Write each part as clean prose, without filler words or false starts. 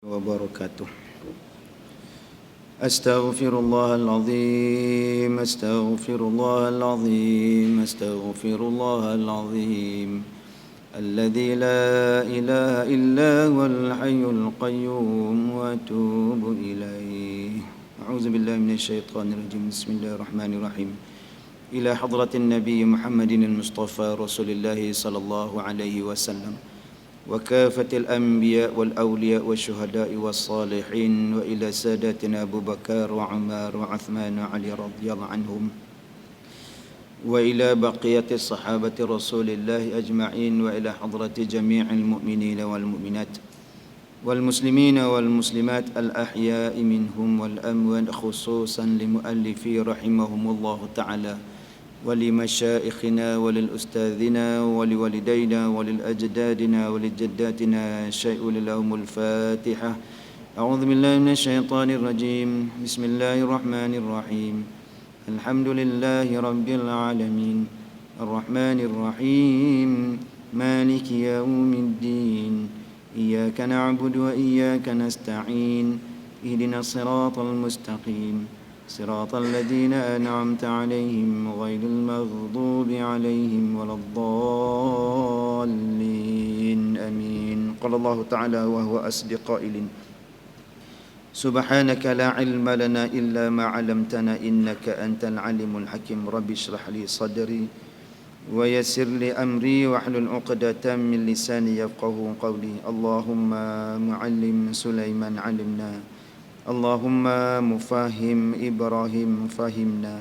وبركاته. أستغفر الله العظيم أستغفر الله العظيم أستغفر الله العظيم الذي لا إله إلا هو الحي القيوم وأتوب إليه. أعوذ بالله من الشيطان الرجيم. بسم الله الرحمن الرحيم. إلى حضرة النبي محمد المصطفى رسول الله صلى الله عليه وسلم وكافة الأنبياء والأولياء والشهداء والصالحين وإلى ساداتنا أبو بكر وعمر وعثمان وعلي رضي الله عنهم وإلى بقية الصحابة رسول الله أجمعين وإلى حضرة جميع المؤمنين والمؤمنات والمسلمين والمسلمات الأحياء منهم والأموات خصوصا لمؤلفي رحمهم الله تعالى ولمشائخنا وللأستاذنا ولوالدينا وللأجدادنا ولجداتنا شيء لهم الفاتحة. أعوذ بالله من الشيطان الرجيم. بسم الله الرحمن الرحيم. الحمد لله رب العالمين الرحمن الرحيم مالك يوم الدين إياك نعبد وإياك نستعين اهدنا الصراط المستقيم صراط الذين أنعمت عليهم غير المغضوب عليهم ولا الضالين آمين. قال الله تعالى وهو أصدق قائل سبحانك لا علم لنا إلا ما علمتنا إنك أنت العليم الحكيم. رب اشرح لي صدري ويسر لي أمري واحلل عقدة من لساني يفقهوا قولي. اللهم معلم سليمان علمنا اللهم مفهم إبراهيم فهمنا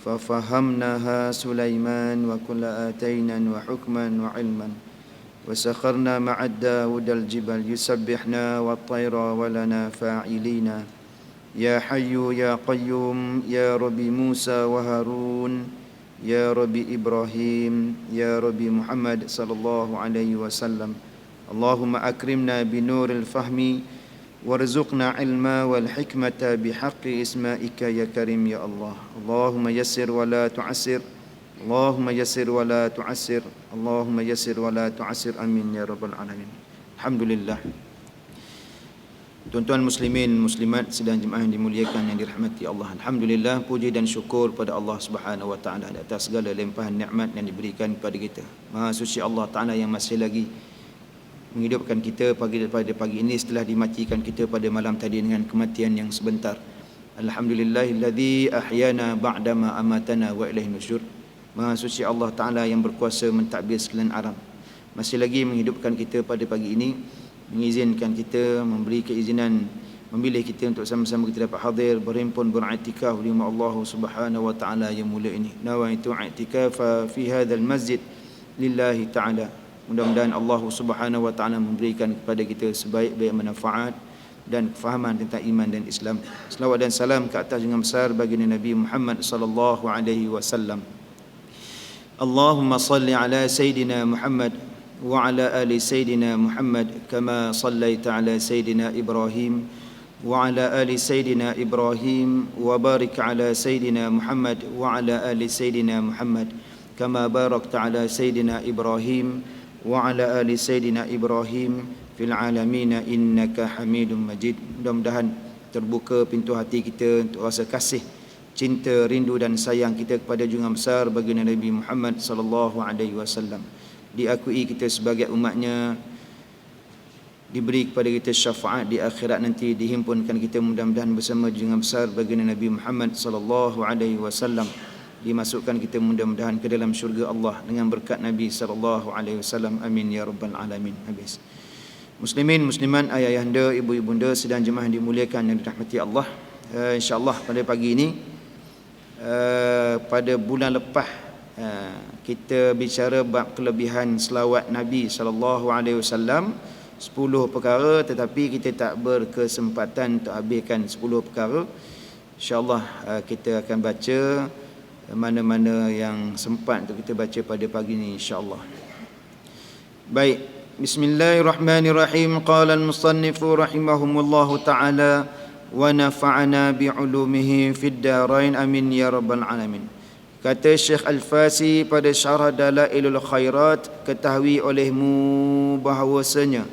ففهمناها سليمان وكل آتينا وحكما وعلما وسخرنا مع داود الجبل يسبحنا والطير ولنا فاعلين. يا حي يا قيوم يا رب موسى وهارون يا رب إبراهيم يا رب محمد صلى الله عليه وسلم. اللهم أكرمنا بنور الفهم وارزقنا علما والحكمة بحق اسمائك يا كريم يا الله. اللهم يسر ولا تعسر اللهم يسر ولا تعسر اللهم يسر ولا تعسر آمين يا رب العالمين. Alhamdulillah. Tuan-tuan muslimin muslimat sedang jemaah yang dimuliakan yang dirahmati Allah, alhamdulillah, puji dan syukur pada Allah Subhanahu wa taala atas segala limpahan nikmat yang diberikan kepada kita. Maha suci Allah Taala yang masih lagi menghidupkan kita pada pagi ini setelah dimatikan kita pada malam tadi dengan kematian yang sebentar. Alhamdulillahilladzi ahyana ba'dama amatana wa ilaihi nusyur. Maha suci Allah Taala yang berkuasa mentadbir sekalian alam, masih lagi menghidupkan kita pada pagi ini, mengizinkan kita, memberi keizinan, memilih kita untuk sama-sama kita dapat hadir berhimpun beriktikaf di rumah Allah Subhanahu wa taala yang mulia ini. Nawaitu i'tikafa fi hadzal masjid lillahi taala. Mudah-mudahan Allah Subhanahu wa taala memberikan kepada kita sebaik-baik manfaat dan kefahaman tentang iman dan Islam. Selawat dan salam ke atas junjungan besar baginda Nabi Muhammad sallallahu alaihi wasallam. Allahumma salli ala sayidina Muhammad wa ala ali sayidina Muhammad kama sallaita ala sayidina Ibrahim wa ala ali sayidina Ibrahim wa barik ala sayidina Muhammad wa ala ali sayidina Muhammad kama barakta ala sayidina Ibrahim wa ala ali sayidina Ibrahim fil alamin innaka Hamidum Majid. Mudah-mudahan terbuka pintu hati kita untuk rasa kasih, cinta, rindu dan sayang kita kepada junjungan besar baginda Nabi Muhammad sallallahu alaihi wasallam. Diakui kita sebagai umatnya, diberi kepada kita syafaat di akhirat nanti, dihimpunkan kita mudah-mudahan bersama junjungan besar baginda Nabi Muhammad sallallahu alaihi wasallam, dimasukkan kita mudah-mudahan ke dalam syurga Allah dengan berkat Nabi sallallahu alaihi wasallam. Amin ya rabbal alamin. Habis. Muslimin muslimat, ayah-ayahanda, ibu-ibunda sedang jemaah yang dimuliakan yang dirahmati Allah. Insya-Allah pada pagi ini, pada bulan lepas kita bicara bab kelebihan selawat Nabi sallallahu alaihi wasallam, 10 perkara, tetapi kita tak berkesempatan untuk habiskan 10 perkara. Insya-Allah kita akan baca mana-mana yang sempat untuk kita baca pada pagi ini insya-Allah. Baik, bismillahirrahmanirrahim. Qala al-musannif rahimahumullahu taala wa nafa'ana bi'ulumihi fid darain amin ya rabbal alamin. Kata Syekh Al-Fasi pada syarah Dalailul Khairat, ketahui olehmu bahawasanya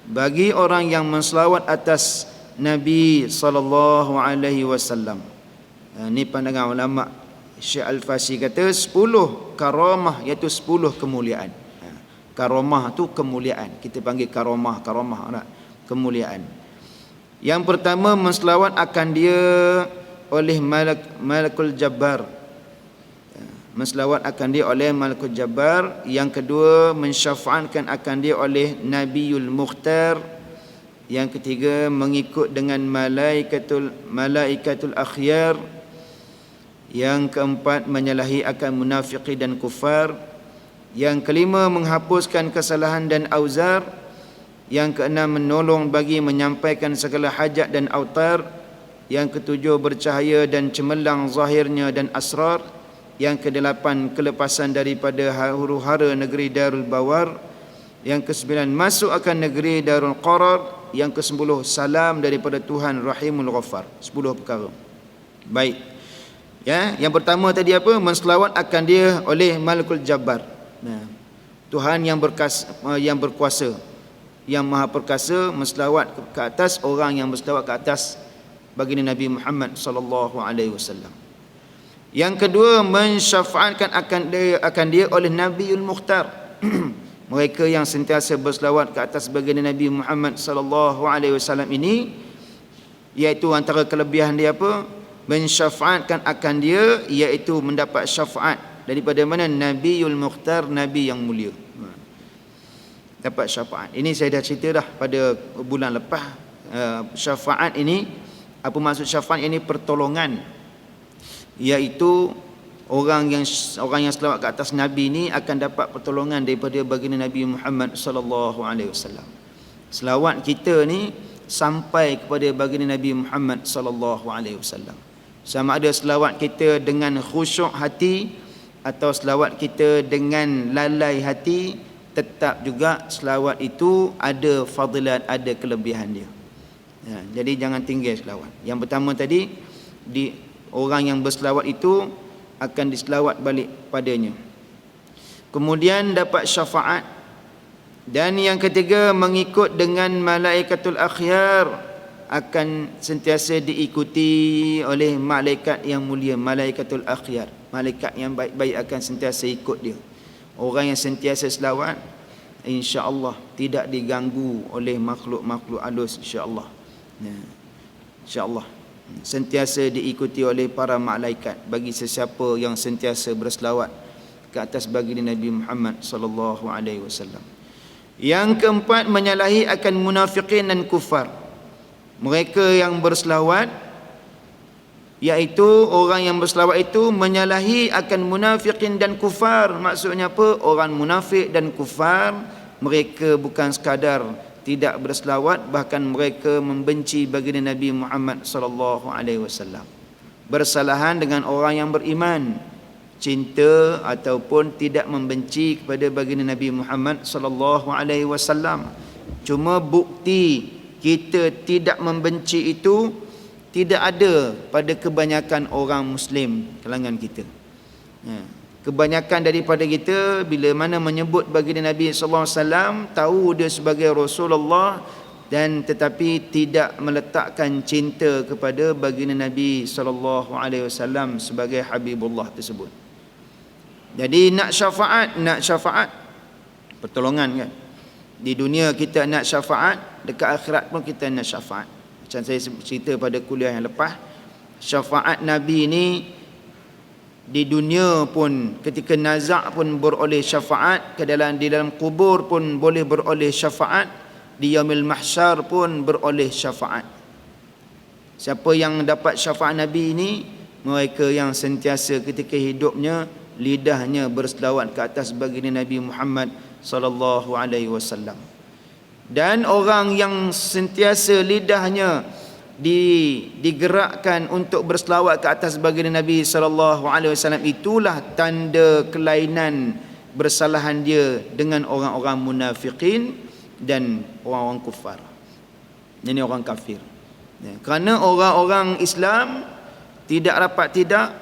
bagi orang yang menselawat atas Nabi sallallahu alaihi wasallam. Ini pandangan ulama. Syekh Al-Fasi kata 10 karamah, iaitu 10 kemuliaan. Karamah tu kemuliaan. Kita panggil karamah kemuliaan. Yang pertama, menselawat akan dia oleh Malakul Jabbar. Menselawat akan dia oleh Malakul Jabbar. Yang kedua, mensyafaatkan akan dia oleh Nabiul Mukhtar. Yang ketiga, mengikut dengan malaikatul akhyar. Yang keempat, menyalahi akan munafiqin dan kufar. Yang kelima, menghapuskan kesalahan dan auzar. Yang keenam, menolong bagi menyampaikan segala hajat dan autar. Yang ketujuh, bercahaya dan cemerlang zahirnya dan asrar. Yang kedelapan, kelepasan daripada huru-hara negeri Darul Bawar. Yang kesembilan, masuk akan negeri Darul Qarar. Yang kesepuluh, salam daripada Tuhan Rahimul Ghaffar. 10 perkara. Baik. Ya, yang pertama tadi apa? Menselawat akan dia oleh Malakul Jabbar. Tuhan yang berkuasa, yang maha perkasa, menselawat ke atas orang yang berselawat ke atas baginda Nabi Muhammad sallallahu alaihi wasallam. Yang kedua, mensyafaatkan akan dia oleh Nabiul Mukhtar. Mereka yang sentiasa berselawat ke atas baginda Nabi Muhammad sallallahu alaihi wasallam ini, iaitu antara kelebihan dia apa? Mensyafaatkan akan dia, iaitu mendapat syafaat daripada mana? Nabiul Mukhtar, Nabi yang mulia. Dapat syafaat. Ini saya dah cerita dah pada bulan lepas. Syafaat ini, apa maksud syafaat ini? Pertolongan. Iaitu orang yang selawat ke atas Nabi ini akan dapat pertolongan daripada baginda Nabi Muhammad sallallahu alaihi wasallam. Selawat kita ni sampai kepada baginda Nabi Muhammad sallallahu alaihi wasallam. Sama ada selawat kita dengan khusyuk hati atau selawat kita dengan lalai hati, tetap juga selawat itu ada fadilat, ada kelebihan dia. Jadi jangan tinggal selawat. Yang pertama tadi, orang yang berselawat itu akan diselawat balik padanya. Kemudian dapat syafaat. Dan yang ketiga, mengikut dengan malaikatul akhyar, akan sentiasa diikuti oleh malaikat yang mulia, malaikatul akhyar. Malaikat yang baik-baik akan sentiasa ikut dia. Orang yang sentiasa selawat, insya-Allah tidak diganggu oleh makhluk-makhluk halus, insya-Allah. Insya-Allah sentiasa diikuti oleh para malaikat bagi sesiapa yang sentiasa berselawat ke atas baginda Nabi Muhammad sallallahu alaihi wasallam. Yang keempat, menyalahi akan munafiqin dan kufar. Mereka yang berselawat, iaitu orang yang berselawat itu menyalahi akan munafiqin dan kufar. Maksudnya apa? Orang munafik dan kufar, mereka bukan sekadar tidak berselawat, bahkan mereka membenci baginda Nabi Muhammad sallallahu alaihi wasallam. Bersalahan dengan orang yang beriman, cinta ataupun tidak membenci kepada baginda Nabi Muhammad sallallahu alaihi wasallam. Cuma bukti kita tidak membenci itu tidak ada pada kebanyakan orang Muslim kalangan kita. Kebanyakan daripada kita bila mana menyebut baginda Nabi sallallahu alaihi wasallam, tahu dia sebagai Rasulullah, dan tetapi tidak meletakkan cinta kepada baginda Nabi sallallahu alaihi wasallam sebagai Habibullah tersebut. Jadi nak syafaat pertolongan kan. Di dunia kita nak syafaat, dekat akhirat pun kita nak syafaat. Macam saya cerita pada kuliah yang lepas, syafaat Nabi ni di dunia pun ketika nazak pun beroleh syafaat, di dalam kubur pun boleh beroleh syafaat, di yaumil mahsyar pun beroleh syafaat. Siapa yang dapat syafaat Nabi ini? Mereka yang sentiasa ketika hidupnya lidahnya berselawat ke atas baginda Nabi Muhammad sallallahu alaihi wasallam. Dan orang yang sentiasa lidahnya digerakkan untuk berselawat ke atas baginda Nabi sallallahu alaihi wasallam, itulah tanda kelainan bersalahan dia dengan orang-orang munafikin dan orang-orang kufar. Ini orang kafir. Kerana orang-orang Islam tidak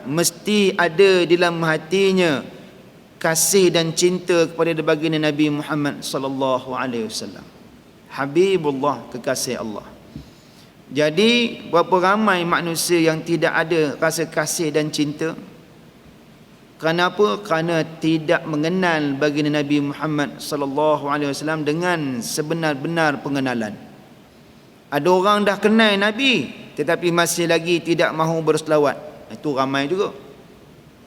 mesti ada di dalam hatinya kasih dan cinta kepada baginda Nabi Muhammad sallallahu alaihi wasallam. Habibullah, kekasih Allah. Jadi berapa ramai manusia yang tidak ada rasa kasih dan cinta? Kenapa? Kerana tidak mengenal baginda Nabi Muhammad sallallahu alaihi wasallam dengan sebenar-benar pengenalan. Ada orang dah kenal Nabi tetapi masih lagi tidak mahu berselawat. Itu ramai juga.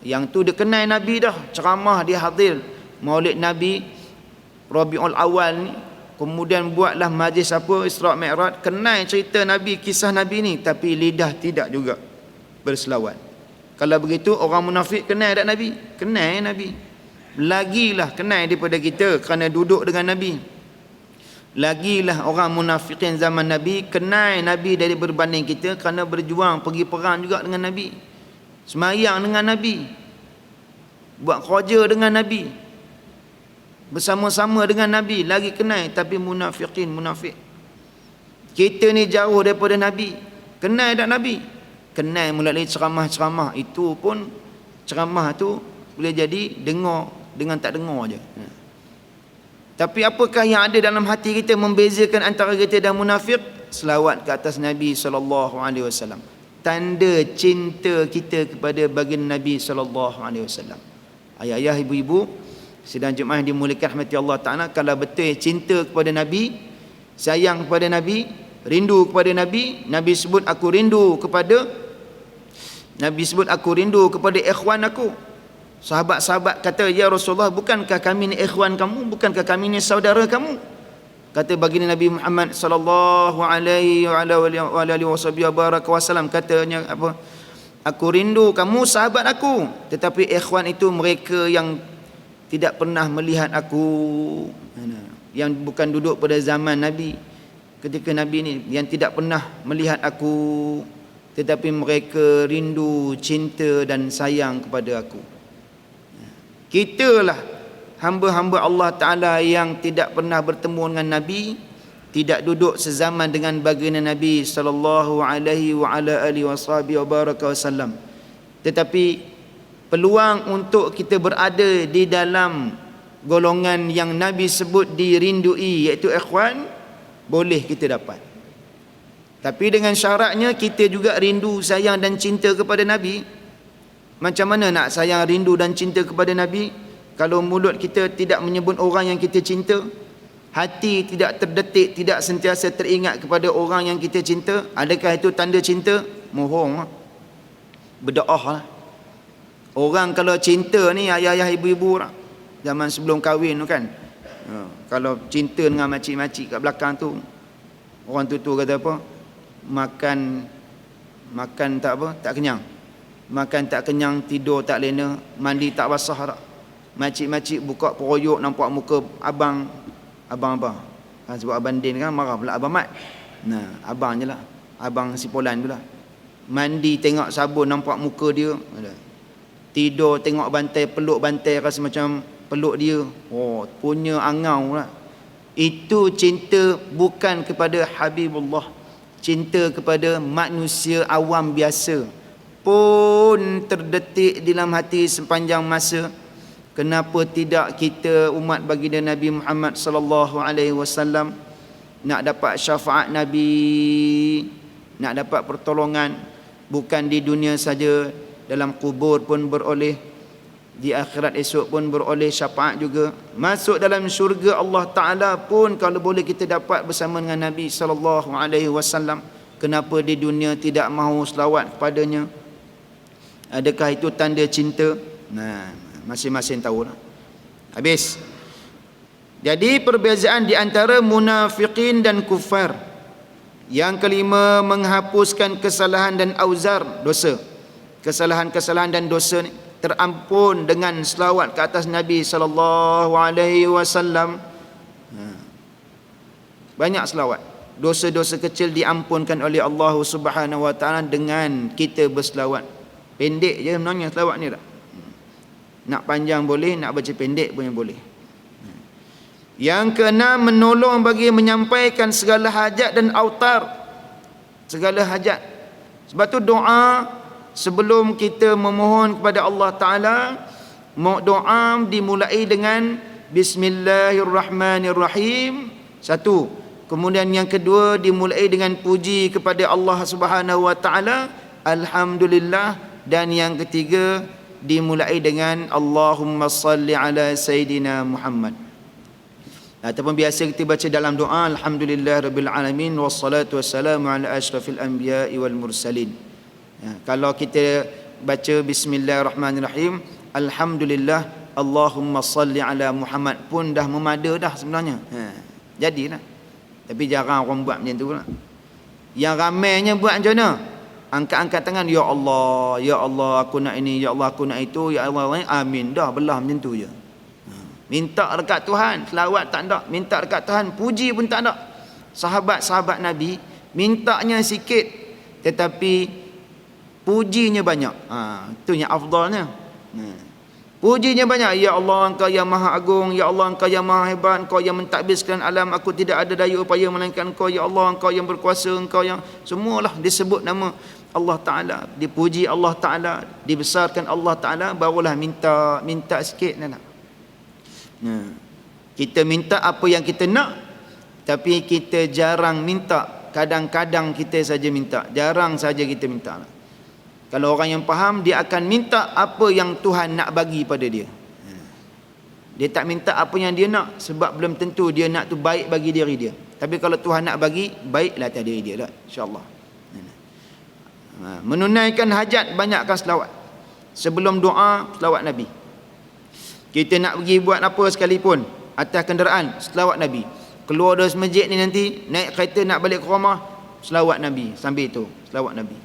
Yang tu dia kenal Nabi dah, ceramah dia hadir Maulid Nabi Rabiul Awal ni, kemudian buatlah majlis apa Isra Mi'raj, kenal cerita Nabi, kisah Nabi ni, tapi lidah tidak juga berselawat. Kalau begitu orang munafik kenal tak Nabi? Kenal Nabi. Lagilah kenal daripada kita kerana duduk dengan Nabi. Lagilah orang munafikin zaman Nabi kenal Nabi dari berbanding kita kerana berjuang pergi perang juga dengan Nabi, semayang dengan Nabi, buat kerja dengan Nabi, bersama-sama dengan Nabi, lagi kenal. Tapi munafikin, munafik. Kita ni jauh daripada Nabi. Kenal tak Nabi? Kenal melalui ceramah-ceramah. Itu pun ceramah tu boleh jadi dengar dengan tak dengar je. Tapi apakah yang ada dalam hati kita membezakan antara kita dan munafik? Selawat ke atas Nabi sallallahu alaihi wasallam. Tanda cinta kita kepada baginda Nabi sallallahu alaihi wasallam. Ayah-ayah, ibu-ibu sidang Jumaat yang dimuliakan rahmati Allah Taala, kalau betul cinta kepada Nabi, sayang kepada Nabi, rindu kepada Nabi, Nabi sebut aku rindu kepada ikhwan aku. Sahabat-sahabat kata, ya Rasulullah, bukankah kami ni ikhwan kamu, bukankah kami ni saudara kamu? Kata baginda Nabi Muhammad sallallahu alaihi wasallam, katanya apa? Aku rindu kamu sahabat aku, tetapi ikhwan itu mereka yang tidak pernah melihat aku, yang bukan duduk pada zaman Nabi ketika Nabi ni, yang tidak pernah melihat aku, tetapi mereka rindu, cinta dan sayang kepada aku. Kitalah hamba-hamba Allah Ta'ala yang tidak pernah bertemu dengan Nabi, tidak duduk sezaman dengan baginda Nabi sallallahu alaihi wasallam, tetapi peluang untuk kita berada di dalam golongan yang Nabi sebut dirindui, iaitu ikhwan, boleh kita dapat. Tapi dengan syaratnya kita juga rindu, sayang dan cinta kepada Nabi. Macam mana nak sayang, rindu dan cinta kepada Nabi kalau mulut kita tidak menyebut orang yang kita cinta, hati tidak terdetik, tidak sentiasa teringat kepada orang yang kita cinta? Adakah itu tanda cinta? Mohong, berdoa lah. Orang kalau cinta ni, ayah-ayah, ibu-ibu lah, zaman sebelum kahwin tu kan, kalau cinta dengan makcik-makcik kat belakang tu, orang tu kata apa? Makan tak apa, tak kenyang. Makan tak kenyang, tidur tak lena, mandi tak basah tak. Makcik-makcik buka peroyok nampak muka abang apa? Sebab abang Din kan marah pula abang Mat. Nah, abang je lah, abang Sipolan tu lah. Mandi tengok sabun nampak muka dia. Tidur tengok bantai, peluk bantai rasa macam peluk dia. Oh, punya angau lah. Itu cinta bukan kepada Habibullah, cinta kepada manusia awam biasa pun terdetik dalam hati sepanjang masa. Kenapa tidak kita umat baginda Nabi Muhammad sallallahu alaihi wasallam nak dapat syafaat Nabi, nak dapat pertolongan, bukan di dunia saja, dalam kubur pun beroleh, di akhirat esok pun beroleh syafaat juga. Masuk dalam syurga Allah Ta'ala pun kalau boleh kita dapat bersama dengan Nabi sallallahu alaihi wasallam. Kenapa di dunia tidak mahu selawat kepadanya? Adakah itu tanda cinta? Nah, masing-masing tahu lah. Habis. Jadi perbezaan di antara munafikin dan kufar. Yang kelima, menghapuskan kesalahan dan auzar, dosa. Kesalahan-kesalahan dan dosa ni terampun dengan selawat ke atas Nabi sallallahu alaihi wasallam. Banyak selawat. Dosa-dosa kecil diampunkan oleh Allah Subhanahu wa taala dengan kita berselawat. Pendek je sebenarnya selawat ni tak? Nak panjang boleh, nak baca pendek pun boleh. Yang keenam, menolong bagi menyampaikan segala hajat dan autar, segala hajat. Sebab tu doa sebelum kita memohon kepada Allah Ta'ala, doa dimulai dengan Bismillahirrahmanirrahim. Satu, Kemudian yang kedua dimulai dengan puji kepada Allah Subhanahu wa taala, alhamdulillah. Dan yang ketiga dimulai dengan Allahumma salli ala Sayyidina Muhammad. Ataupun biasa kita baca dalam doa, alhamdulillah rabbil alamin wassalatu wassalamu ala asyrafil anbiya'i wal mursalin. Kalau kita baca bismillahirrahmanirrahim, alhamdulillah Allahumma salli ala Muhammad pun dah memada dah sebenarnya. Jadilah. Tapi jarang orang buat macam tu lah. Yang ramainya buat macam mana? Angkat-angkat tangan, ya Allah, ya Allah aku nak ini, ya Allah aku nak itu, ya Allah amin. Dah belah macam tu je. Minta dekat Tuhan, selawat tak ada, minta dekat Tuhan, puji pun tak ada. Sahabat-sahabat Nabi mintanya sikit tetapi pujinya banyak. Itu yang afdalnya. Pujinya banyak. Ya Allah Engkau yang maha agung, ya Allah Engkau yang maha hebat, Engkau yang mentadbirkan alam, aku tidak ada daya upaya melainkan Engkau, ya Allah Engkau yang berkuasa, Engkau yang semualah disebut nama Allah Taala, dipuji Allah Taala, dibesarkan Allah Taala, barulah minta sikit nak. Kita minta apa yang kita nak, tapi kita jarang minta. Kadang-kadang kita saja minta, jarang saja kita minta. Kalau orang yang faham, dia akan minta apa yang Tuhan nak bagi pada dia. Dia tak minta apa yang dia nak, sebab belum tentu dia nak tu baik bagi diri dia. Tapi kalau Tuhan nak bagi, baiklah atas diri dia lah, insya-Allah. Menunaikan hajat, banyakkan selawat. Sebelum doa, selawat Nabi. Kita nak pergi buat apa sekalipun, atas kenderaan, selawat Nabi. Keluar dari masjid ni nanti, naik kereta nak balik ke rumah, selawat Nabi. Sambil itu, selawat Nabi.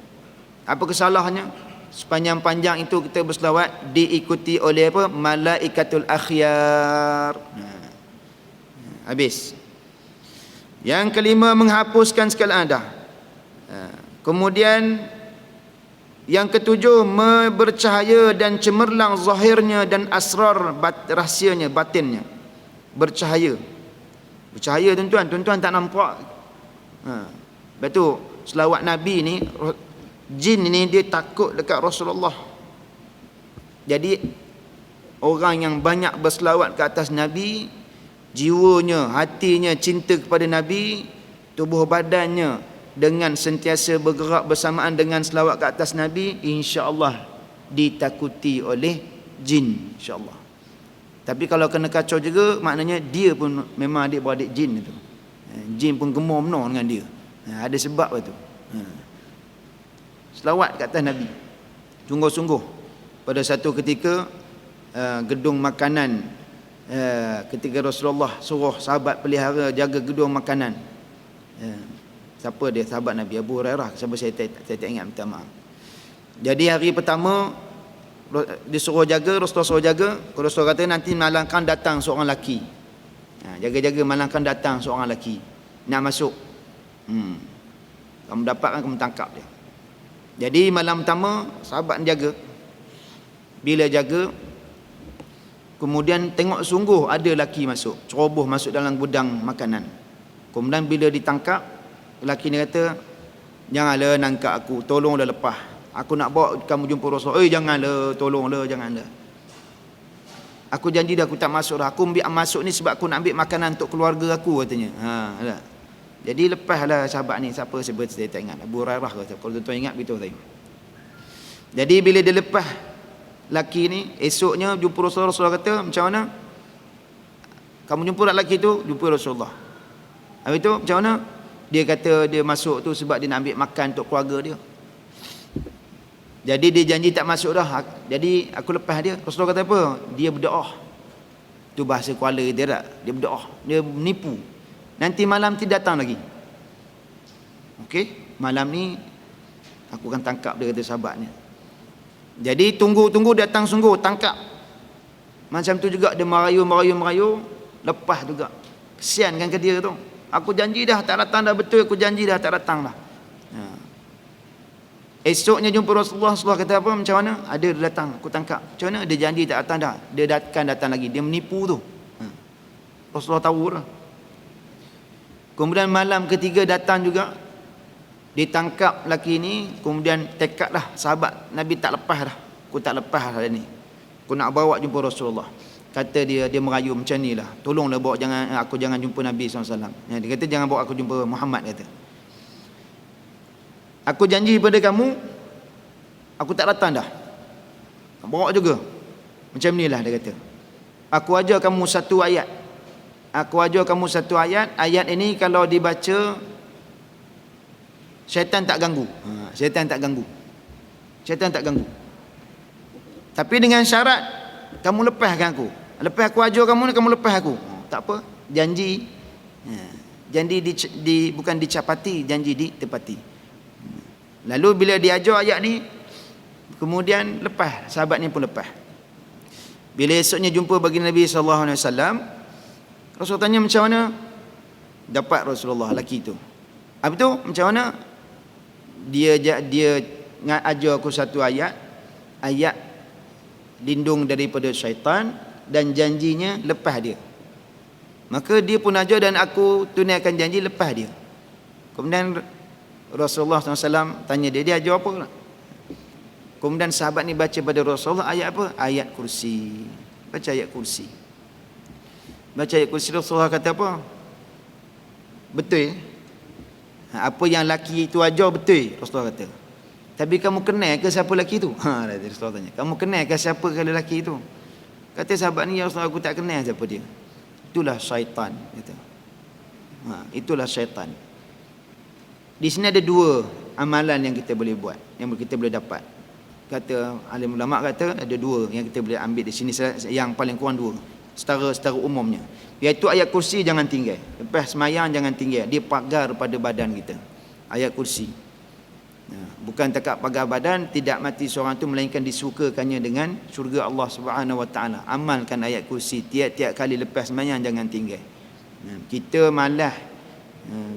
Apa kesalahannya? Sepanjang-panjang itu kita berselawat, diikuti oleh apa? Malaikatul akhyar. Habis. Yang kelima, menghapuskan segala adah. Kemudian yang ketujuh, bercahaya dan cemerlang zahirnya dan asrar rahsianya, batinnya. Bercahaya. Bercahaya tuan-tuan tak nampak. Betul. Selawat Nabi ni, jin ni dia takut dekat Rasulullah. Jadi orang yang banyak berselawat ke atas Nabi, jiwanya, hatinya cinta kepada Nabi, tubuh badannya dengan sentiasa bergerak bersamaan dengan selawat ke atas Nabi, insya-Allah ditakuti oleh jin, insya-Allah. Tapi kalau kena kacau juga, maknanya dia pun memang adik-beradik jin itu. Jin pun gemar benar dengan dia. Ada sebab itu. Selawat ke atas Nabi. Sungguh-sungguh. Pada satu ketika gedung makanan, ketika Rasulullah suruh sahabat pelihara jaga gedung makanan. Siapa dia? Sahabat Nabi Abu Hurairah. Siapa saya tak ingat, minta maaf. Jadi hari pertama disuruh jaga, Rasulullah suruh jaga. Rasulullah kata nanti malam kan datang seorang lelaki. Jaga-jaga malam kan datang seorang lelaki nak masuk. Kamu dapat kan, kamu tangkap dia. Jadi malam pertama sahabat jaga. Bila jaga, kemudian tengok sungguh ada lelaki masuk, ceroboh masuk dalam gudang makanan. Kemudian bila ditangkap, lelaki ni kata, janganlah nangkap aku, tolonglah lepas. Aku nak bawa kamu jumpa Rasul. Janganlah, tolonglah, janganlah. Aku janji dah aku tak masuk dah. Aku ambil masuk ni sebab aku nak ambil makanan untuk keluarga aku, katanya. Jadi lepaslah sahabat ni. Siapa sebut saya tak ingat. Abu Hurairah kata. Kalau tuan ingat beritahu saya. Jadi bila dia lepas laki ni, esoknya jumpa Rasulullah. Rasulullah kata, macam mana? Kamu jumpa lelaki tu? Jumpa Rasulullah. Habis tu macam mana? Dia kata dia masuk tu sebab dia nak ambil makan untuk keluarga dia. Jadi dia janji tak masuk dah. Jadi aku lepas dia. Rasulullah kata apa? Dia berdoa. Tu bahasa Kuala dia tak? Dia berdoa. Dia menipu. Nanti malam tu datang lagi. Okey, malam ni aku akan tangkap dia, kata sahabatnya. Jadi tunggu datang sungguh, tangkap. Macam tu juga dia merayu, lepas juga. Kesian kan ke dia tu. Aku janji dah tak datang dah, betul aku janji dah tak datang dah. Esoknya jumpa Rasulullah. Rasulullah kata apa? Macam mana? Ada dia datang, aku tangkap. Macam mana? Dia janji tak datang dah. Dia akan datang lagi. Dia menipu tu. Rasulullah tahu lah. Kemudian malam ketiga datang juga, ditangkap lelaki ni. Kemudian tekadlah sahabat Nabi tak lepas dah. Aku tak lepas dah ni. Aku nak bawa jumpa Rasulullah. kata dia merayu macam ni lah, tolonglah bawa aku jangan jumpa Nabi SAW. Dia kata jangan bawa aku jumpa Muhammad, kata. Aku janji pada kamu, aku tak datang dah, bawa juga. Macam ni lah dia kata. Aku ajar kamu satu ayat. Ayat ini kalau dibaca, syaitan tak ganggu. Syaitan tak ganggu. Tapi dengan syarat kamu lepaskan aku. Lepas aku ajar kamu, kamu lepas aku. Tak apa, janji. Janji bukan dicapati, janji ditepati. Lalu bila dia ajar ayat ni, kemudian lepas, sahabat ni pun lepas. Bila esoknya jumpa bagi Nabi SAW, Rasul tanya macam mana dapat Rasulullah lelaki tu. Apa tu? Macam mana? Dia ajar aku satu ayat lindung daripada syaitan dan janjinya lepas dia. Maka dia pun ajar dan aku tunaikan janji lepas dia. Kemudian Rasulullah SAW tanya dia ajar apa? Kemudian sahabat ni baca pada Rasulullah ayat apa? Ayat kursi. Baca ayat kursi. Rasulullah kata apa? Betul. Apa yang laki itu ajar betul, Rasulullah kata. Tapi kamu kenal ke siapa lelaki tu? Rasulullah tanya. Kamu kenal ke siapa ke lelaki tu? Kata sahabat ni, ya Rasulullah, aku tak kenal siapa dia. Itulah syaitan, kata. Itulah syaitan. Di sini ada dua amalan yang kita boleh buat, yang kita boleh dapat. Kata alim ulama, kata ada dua yang kita boleh ambil di sini, yang paling kurang dua secara umumnya, iaitu ayat kursi jangan tinggal. Lepas semayang jangan tinggal, dia pagar pada badan kita. Ayat kursi, bukan takat pagar badan, tidak mati seorang tu melainkan disukakannya dengan syurga Allah Subhanahu Wa Taala. Amalkan ayat kursi tiap-tiap kali lepas semayang, jangan tinggal. Kita malas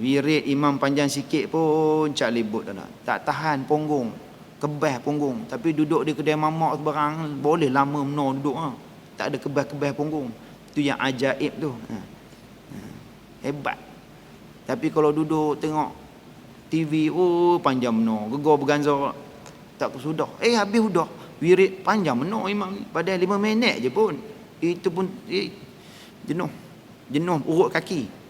wirid imam panjang sikit pun cak libut dah, tak tahan punggung, kebas punggung. Tapi duduk di kedai mamak sebarang boleh lama menor duduk, tak ada kebas-kebas punggung. Itu yang ajaib tu. Hebat. Tapi kalau duduk tengok TV, panjang menor, gegar berganza, tak kesudah. Habis sudah wirid panjang menor imam ni, padahal 5 minit je pun. Itu pun jenuh urut kaki.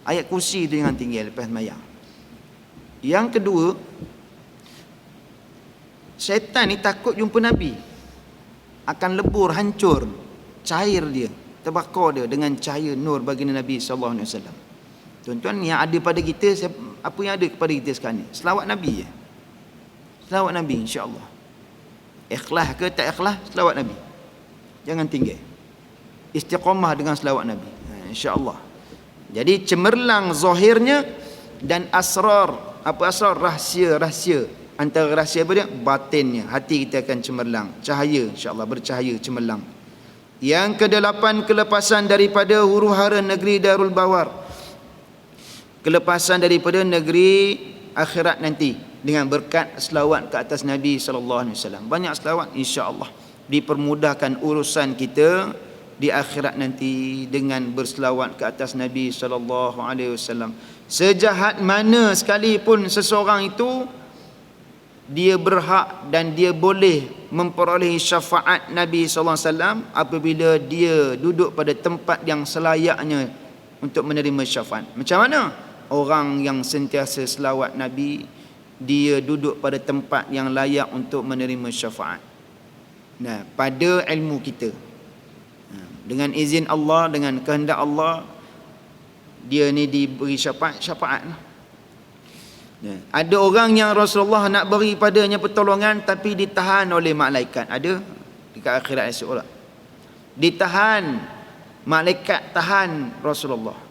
Ayat kursi tu jangan tinggal lepas sembahyang. Yang kedua, syaitan ni takut jumpa Nabi, akan lebur, hancur, cair dia, terbakar dia dengan cahaya nur baginda Nabi SAW. Tuan-tuan, yang ada pada kita, apa yang ada kepada kita sekarang ni? Selawat Nabi je. Selawat Nabi, insya-Allah. Ikhlas ke tak ikhlas, selawat Nabi. Jangan tinggal. Istiqamah dengan selawat Nabi, insya-Allah. Jadi cemerlang zahirnya dan asrar. Apa asrar? Rahsia. Antara rahsia apa dia? Batinnya. Hati kita akan cemerlang. Cahaya, insya-Allah, bercahaya, cemerlang. Yang ke-8, kelepasan daripada huru-hara negeri Darul Bawar. Kelepasan daripada negeri akhirat nanti dengan berkat selawat ke atas Nabi SAW. Banyak selawat, insya-Allah dipermudahkan urusan kita di akhirat nanti dengan berselawat ke atas Nabi SAW. Sejahat mana sekalipun seseorang itu, dia berhak dan dia boleh memperoleh syafaat Nabi SAW apabila dia duduk pada tempat yang selayaknya untuk menerima syafaat. Macam mana? Orang yang sentiasa selawat Nabi, dia duduk pada tempat yang layak untuk menerima syafaat. Pada ilmu kita, dengan izin Allah, dengan kehendak Allah, dia ni diberi syafaat. Ada orang yang Rasulullah nak beri padanya pertolongan tapi ditahan oleh malaikat. Ada dekat akhirat esok pula. Ditahan, malaikat tahan Rasulullah.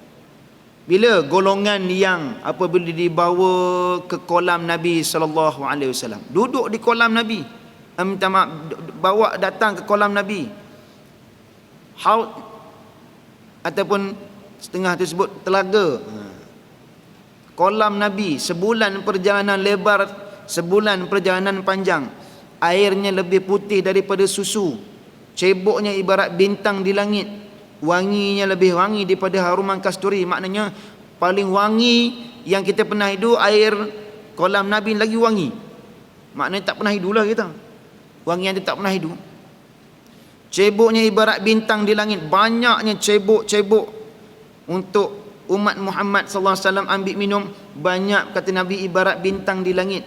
Bila golongan yang apabila dibawa ke kolam Nabi SAW, duduk di kolam Nabi, minta maaf, bawa datang ke kolam Nabi, haud ataupun setengah tu sebut telaga, kolam Nabi, sebulan perjalanan lebar, sebulan perjalanan panjang, airnya lebih putih daripada susu, ceboknya ibarat bintang di langit, wanginya lebih wangi daripada haruman kasturi. Maknanya paling wangi yang kita pernah hidup, air kolam Nabi lagi wangi. Maknanya tak pernah hidup lah kita, wangi yang kita tak pernah hidup. Ceboknya ibarat bintang di langit. Banyaknya cebok-cebok untuk umat Muhammad sallallahu alaihi wasallam ambil minum. Banyak, kata Nabi, ibarat bintang di langit.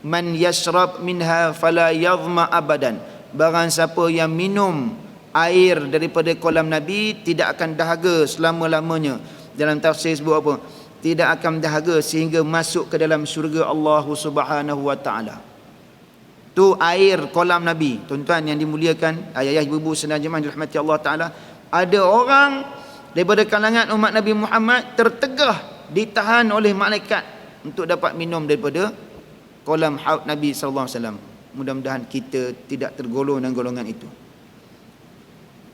Man yashrab minha fala yadhma abadan. Barang siapa yang minum air daripada kolam Nabi tidak akan dahaga selama-lamanya. Dalam tafsir sebut apa? Tidak akan dahaga sehingga masuk ke dalam syurga Allah Subhanahu wa taala. Tu air kolam Nabi. Tuan-tuan yang dimuliakan, ayah-ayah, ibu-ibu sedang jemaah dirahmati Allah taala, ada orang daripada kalangan umat Nabi Muhammad tertegah, ditahan oleh malaikat untuk dapat minum daripada kolam haud Nabi sallallahu alaihi wasallam. Mudah-mudahan kita tidak tergolong dalam golongan itu.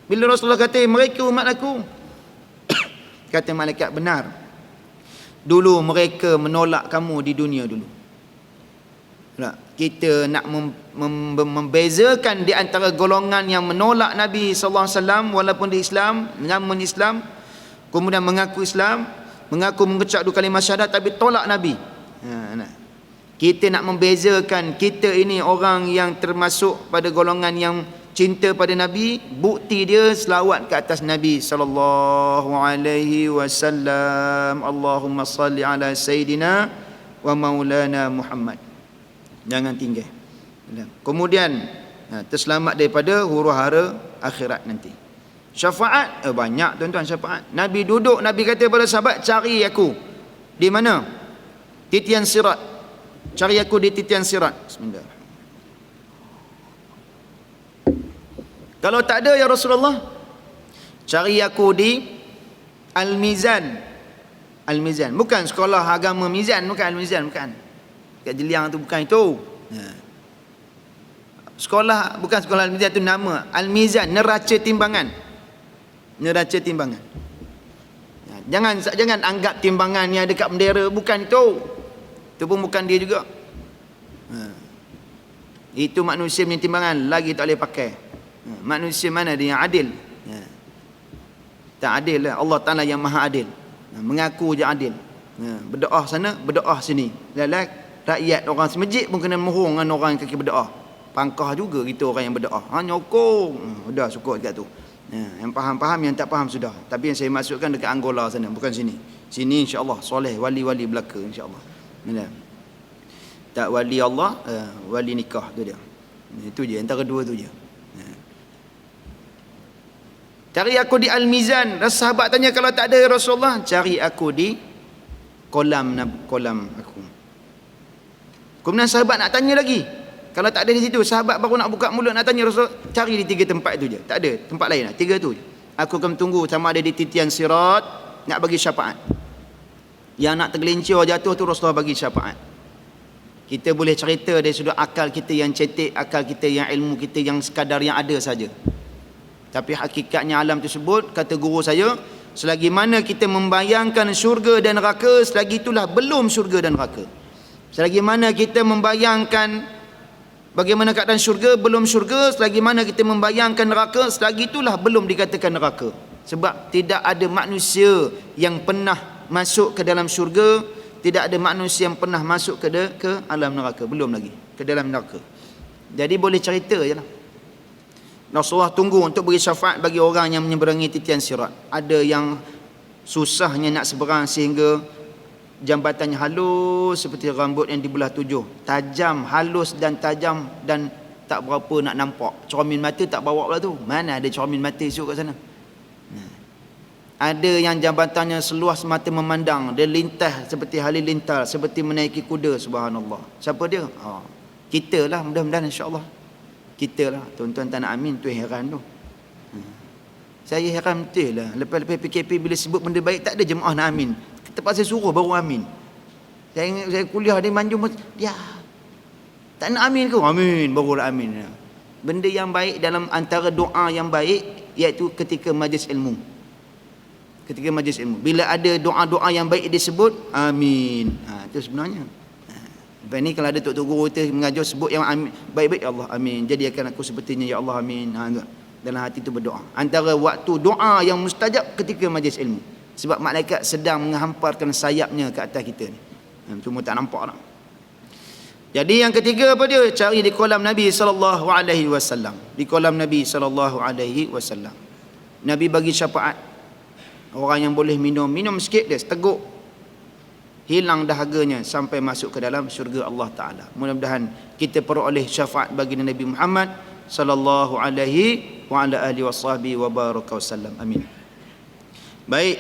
Bila Rasulullah kata, mereka umat aku, kata malaikat, benar. Dulu mereka menolak kamu di dunia dulu. Kita nak membezakan di antara golongan yang menolak Nabi sallallahu alaihi wasallam walaupun di Islam, mengaku Islam, kemudian mengaku Islam, mengaku mengucap dua kalimah syahadat tapi tolak Nabi. Kita nak membezakan, kita ini orang yang termasuk pada golongan yang cinta pada Nabi, bukti dia selawat ke atas Nabi sallallahu alaihi wasallam. Allahumma salli ala sayidina wa maulana Muhammad. Jangan tinggal. Kemudian terselamat daripada huru-hara akhirat nanti. Syafaat banyak tuan-tuan, syafaat. Nabi duduk, Nabi kata kepada sahabat, cari aku di mana? Titian sirat. Cari aku di titian sirat. Bismillah. Kalau tak ada ya Rasulullah, cari aku di Al-Mizan. Al-Mizan bukan sekolah agama Mizan, bukan Al-Mizan, bukan. Kat Jeliang tu bukan itu. Sekolah, bukan sekolah Al-Mizan, itu nama. Al-Mizan, neraca timbangan. Neraca timbangan. Jangan anggap timbangan yang ada kat bendera, bukan itu. Itu pun bukan dia juga. Itu manusia punya timbangan, lagi tak boleh pakai. Manusia mana dia yang adil? Tak adil lah. Allah Ta'ala yang maha adil. Mengaku je adil. Berdoa sana, berdoa sini. Rakyat orang semejik pun kena mohong dengan orang yang kaki berdoa. Pangkah juga kita orang yang berdoa. Nyokong. Sudah cukup dekat tu. Yang faham-faham, yang tak faham sudah. Tapi yang saya masukkan dekat Angola sana, bukan sini. Sini insya-Allah soleh, wali-wali belaka insya-Allah. Tak wali Allah, wali nikah tu dia. Itu je, antara dua tu je. Cari aku di Al-Mizan. Sahabat tanya, kalau tak ada Rasulullah, cari aku di kolam aku. Kemudian sahabat nak tanya lagi. Kalau tak ada di situ, sahabat baru nak buka mulut nak tanya Rasul, cari di 3 tempat itu je. Tak ada tempat lain lah, 3 tu je. Aku akan tunggu sama ada di titian sirat, nak bagi syafaat. Yang nak tergelincir jatuh tu Rasulullah bagi syafaat. Kita boleh cerita dari sudut akal kita yang cetek, akal kita yang ilmu kita yang sekadar yang ada saja. Tapi hakikatnya alam tersebut, kata guru saya, selagi mana kita membayangkan syurga dan neraka, selagi itulah belum syurga dan neraka. Selagi mana kita membayangkan bagaimana keadaan syurga, belum syurga. Selagi mana kita membayangkan neraka, selagi itulah belum dikatakan neraka. Sebab tidak ada manusia yang pernah masuk ke dalam syurga, tidak ada manusia yang pernah masuk ke alam neraka. Belum lagi ke dalam neraka. Jadi boleh cerita je lah. Rasulullah tunggu untuk beri syafaat bagi orang yang menyeberangi titian sirat. Ada yang susahnya nak seberang sehingga jambatannya halus seperti rambut yang dibelah 7. Tajam, halus dan tajam dan tak berapa nak nampak. Cermin mata tak bawa pula tu. Mana ada cermin mata esok kat sana. Ada yang jambatannya seluas mata memandang. Dia lintas seperti halilintar, seperti menaiki kuda. Subhanallah. Siapa dia? Kita lah, mudah-mudahan insya-Allah. Kita lah. Tuan-tuan tak nak amin, tu heran tu. Saya heran betul lah. Lepas-lepas PKP bila sebut benda baik, tak ada jemaah nak amin. Terpaksa suruh baru amin. Saya kuliah di Manjung, ya, tak nak amin ke? Amin, baru amin. Benda yang baik dalam antara doa yang baik, iaitu ketika majlis ilmu. Ketika majlis ilmu, bila ada doa-doa yang baik disebut, amin. Itu sebenarnya. Lepas ni kalau ada tok-tok guru kita mengajar sebut yang amin, baik-baik, ya Allah amin, jadikan aku sepertinya, ya Allah amin. Dalam hati itu berdoa. Antara waktu doa yang mustajab ketika majlis ilmu. Sebab malaikat sedang menghamparkan sayapnya ke atas kita ni. Cuma tak nampak lah. Jadi yang ketiga apa dia? Cari di kolam Nabi sallallahu alaihi wasallam. Di kolam Nabi sallallahu alaihi wasallam. Nabi bagi syafaat. Orang yang boleh minum sikit dia, seteguk. Hilang dahaganya sampai masuk ke dalam syurga Allah Taala. Mudah-mudahan kita peroleh syafaat bagi Nabi Muhammad sallallahu alaihi wa ala alihi wasahbihi wa baraka wasallam. Amin. Baik.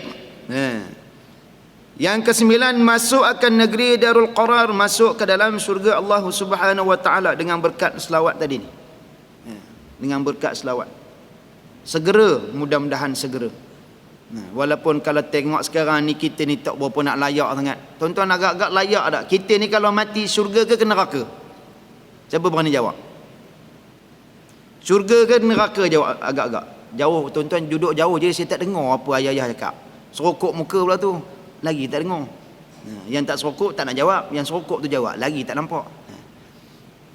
Yang kesembilan, masuk akan negeri Darul Qarar, masuk ke dalam syurga Allah Subhanahu wa taala dengan berkat selawat tadi ni. Dengan berkat selawat. Segera, mudah-mudahan segera. Walaupun kalau tengok sekarang ni kita ni tak berapa nak layak sangat. Tuan-tuan agak-agak layak tak? Kita ni kalau mati syurga ke neraka? Siapa berani jawab? Syurga ke neraka? Jawab agak-agak. Jauh, tuan-tuan duduk jauh je, saya tak dengar apa ayah-ayah cakap. Serokok muka pula tu. Lagi tak dengar. Yang tak serokok tak nak jawab, yang serokok tu jawab, lagi tak nampak.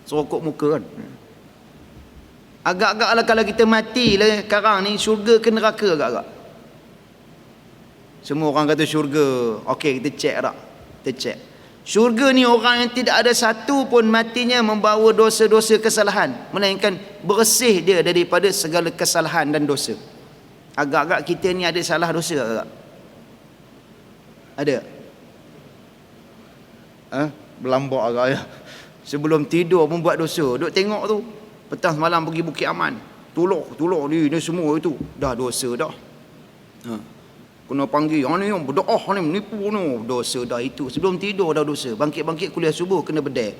Serokok muka kan. Agak-agak lah kalau kita mati lah sekarang ni, syurga ke neraka agak-agak. Semua orang kata syurga. Okey, kita cek tak? Kita cek. Syurga ni orang yang tidak ada satu pun matinya membawa dosa-dosa kesalahan, melainkan bersih dia daripada segala kesalahan dan dosa. Agak-agak kita ni ada salah dosa agak. Ada? Berlambak agak ya. Sebelum tidur pun buat dosa. Duk tengok tu. Petang semalam pergi Bukit Aman. Tolak ni semua itu. Dah dosa dah. Kena panggil. Ni yang berdoa ni menipu ni. Dosa dah itu. Sebelum tidur dah dosa. Bangkit-bangkit kuliah subuh kena bedai.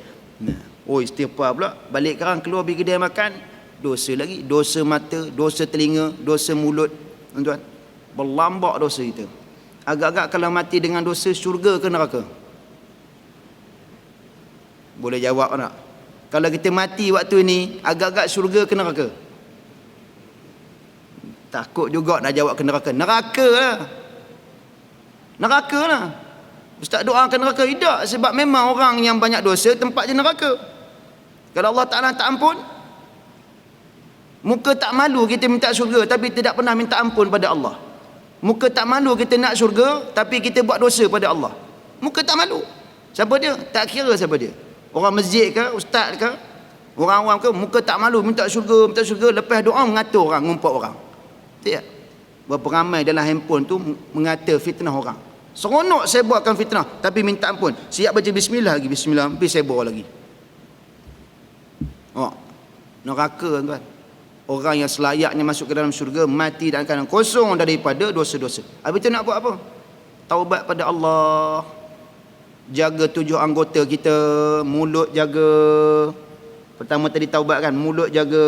Oh istighfar pula. Balik sekarang keluar pergi kedai makan. Dosa lagi. Dosa mata, dosa telinga, dosa mulut. Tuan-tuan. Berlambak dosa kita. Agak-agak kalau mati dengan dosa, syurga ke neraka? Boleh jawab tak? Kalau kita mati waktu ni, agak-agak syurga ke neraka? Takut juga nak jawab ke neraka. Neraka lah. Neraka lah. Ustaz doakan neraka. Tidak. Sebab memang orang yang banyak dosa, tempat je neraka. Kalau Allah Ta'ala tak ampun, muka tak malu kita minta syurga, tapi tidak pernah minta ampun pada Allah. Muka tak malu kita nak syurga, tapi kita buat dosa pada Allah. Muka tak malu. Siapa dia? Tak kira siapa dia. Orang masjid ke, ustaz ke, orang awam ke, muka tak malu minta syurga, lepas doa mengatur orang, ngumpat orang. Tak? Berapa ramai dalam handphone tu mengata fitnah orang. Seronok saya buatkan fitnah, tapi minta ampun. Siap baca bismillah lagi, bismillah, habis saya bawa lagi. Neraka tuan. Orang yang selayaknya masuk ke dalam syurga mati dalam keadaan kosong daripada dosa-dosa. Habis tu nak buat apa? Taubat pada Allah. Jaga 7 anggota kita. Mulut jaga. Pertama tadi taubat kan. Mulut jaga,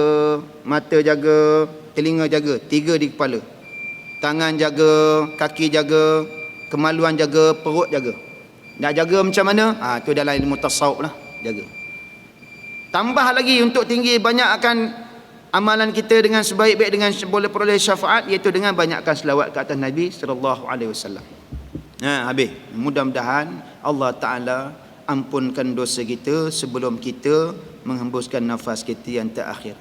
mata jaga, telinga jaga. 3 di kepala. Tangan jaga, kaki jaga, kemaluan jaga, perut jaga. Nak jaga macam mana? Tu dalam ilmu tasawuf lah. Jaga. Tambah lagi untuk tinggi banyak akan amalan kita dengan sebaik-baik dengan boleh peroleh syafaat, iaitu dengan banyakkan selawat ke atas Nabi sallallahu alaihi wasallam. Habis. Mudah-mudahan Allah Taala ampunkan dosa kita sebelum kita menghembuskan nafas kita yang terakhir.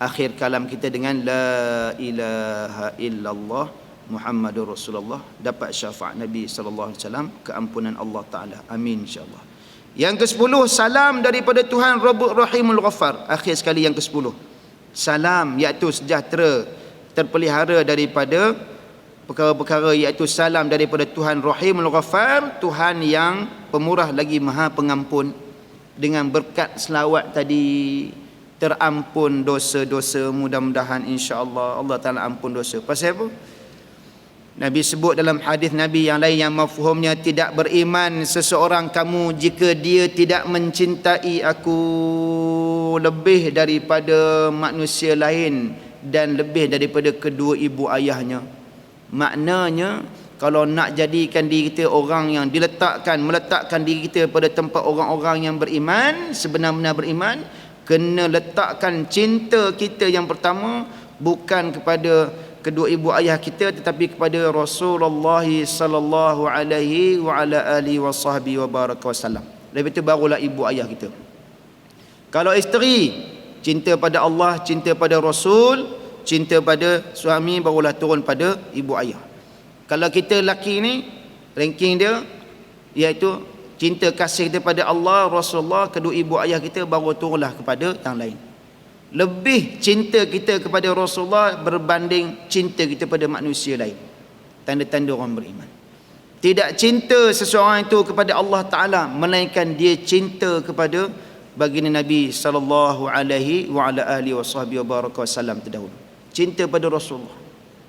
Akhir kalam kita dengan la ilaha illallah Muhammadur Rasulullah, dapat syafaat Nabi sallallahu alaihi wasallam, keampunan Allah Taala. Amin insya-Allah. Yang ke-10, salam daripada Tuhan Rabbul Rahimul Ghaffar. Akhir sekali yang ke-10. Salam iaitu sejahtera terpelihara daripada perkara-perkara, iaitu salam daripada Tuhan Rahimul Ghaffar, Tuhan yang pemurah lagi maha pengampun. Dengan berkat selawat tadi terampun dosa-dosa. Mudah-mudahan insya-Allah Allah Taala ampun dosa. Pasal apa? Nabi sebut dalam hadis Nabi yang lain yang mafhumnya, tidak beriman seseorang kamu jika dia tidak mencintai aku lebih daripada manusia lain dan lebih daripada kedua ibu ayahnya. Maknanya kalau nak jadikan diri kita orang yang meletakkan diri kita pada tempat orang-orang yang beriman, sebenar-benar beriman, kena letakkan cinta kita yang pertama bukan kepada kedua ibu ayah kita, tetapi kepada Rasulullah sallallahu alaihi wa ala alihi wasahbihi wa baraka wasallam. Lepas itu barulah ibu ayah kita. Kalau isteri, cinta pada Allah, cinta pada Rasul, cinta pada suami, barulah turun pada ibu ayah. Kalau kita lelaki ni, ranking dia iaitu Cinta kasih kita pada Allah, Rasulullah, kedua ibu ayah kita, baru turunlah kepada yang lain. Lebih cinta kita kepada Rasulullah berbanding cinta kita pada manusia lain. Tanda-tanda orang beriman. Tidak cinta seseorang itu kepada Allah Ta'ala, melainkan dia cinta kepada baginda Nabi sallallahu alaihi wa ala alihi wasallam terdahulu. Cinta pada Rasulullah.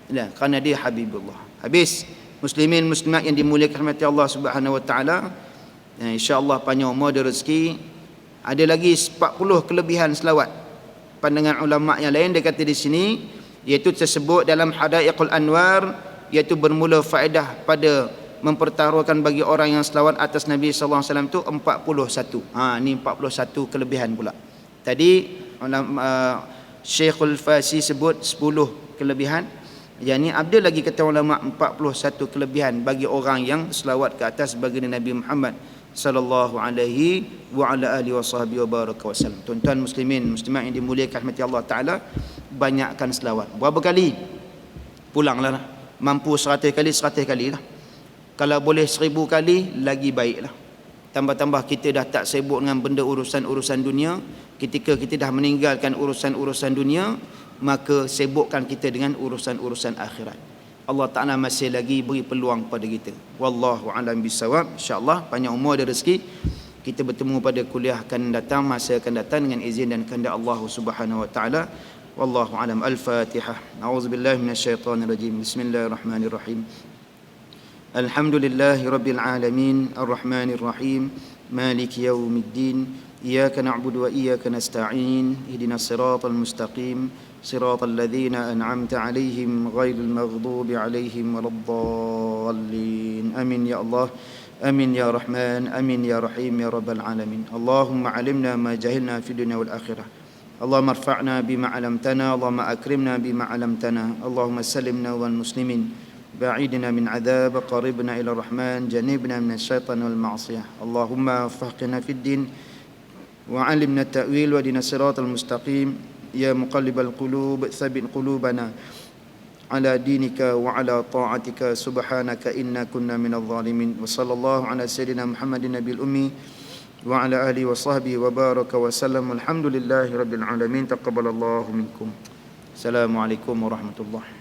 Ya, kerana dia Habibullah. Habis, muslimin muslimat yang dimuliakan rahmati Allah Subhanahu wa taala, insya-Allah panjang umur dan rezeki. Ada lagi 40 kelebihan selawat. Pandangan ulama yang lain dia kata di sini, iaitu tersebut dalam Hadaiqul Anwar, iaitu bermula faedah pada mempertaruhkan bagi orang yang selawat atas Nabi sallallahu alaihi wasallam tu 41. Ni 41 kelebihan pula. Tadi Syekhul Fasi sebut 10 kelebihan. Yang ni ada lagi kata ulama 41 kelebihan bagi orang yang selawat ke atas baginda Nabi Muhammad sallallahu alaihi wa ala alihi wasallam. Tuan-tuan muslimin muslimat yang dimuliakan rahmati Allah Taala, banyakkan selawat. Berapa kali? Pulanglah. Mampu 100 kali, 100 kali lah. Kalau boleh 1000 kali, lagi baiklah. Tambah-tambah kita dah tak sibuk dengan benda urusan-urusan dunia. Ketika kita dah meninggalkan urusan-urusan dunia, maka sibukkan kita dengan urusan-urusan akhirat. Allah Ta'ala masih lagi beri peluang pada kita. Wallahu a'lam bisawab. InsyaAllah panjang umur dan rezeki. Kita bertemu pada kuliah akan datang, masa akan datang dengan izin dan kehendak Allah Subhanahu wa taala. Wallahu a'lam. Al-Fatihah. A'udzubillahi minasyaitonirrajim. Bismillahirrahmanirrahim. Alhamdulillahi rabbil alamin, arrahmanir rahim, maliki yaumiddin. Iyyaka na'budu wa iyyaka nasta'in. Ihdinas siratal mustaqim, siratal ladzina an'amta 'alaihim ghairil maghdubi 'alaihim waladdallin. Amin ya Allah. Amin ya Rahman. Amin ya Rahim ya rabbal alamin. Allahumma 'allimna ma jahilna fid dunya wal akhirah. Allahumma arfa'na bima 'allamtana, Allahumma akrimna bima 'allamtana. Allahumma sallimna wal muslimin. بعيدنا من عذاب، قربنا إلى الرحمن، جنبنا من الشيطان والمعصية. اللهم فقهنا في الدين وعلمنا التأويل ودنا الصراط المستقيم. يا مقلب القلوب ثبت قلوبنا على دينك وعلى طاعتك. سبحانك إنا كنا من الظالمين. وصلى الله على سيدنا محمد النبي الأمي وعلى آله وصحبه وبارك وسلم. الحمد لله رب العالمين. تقبل الله منكم. السلام عليكم ورحمة الله.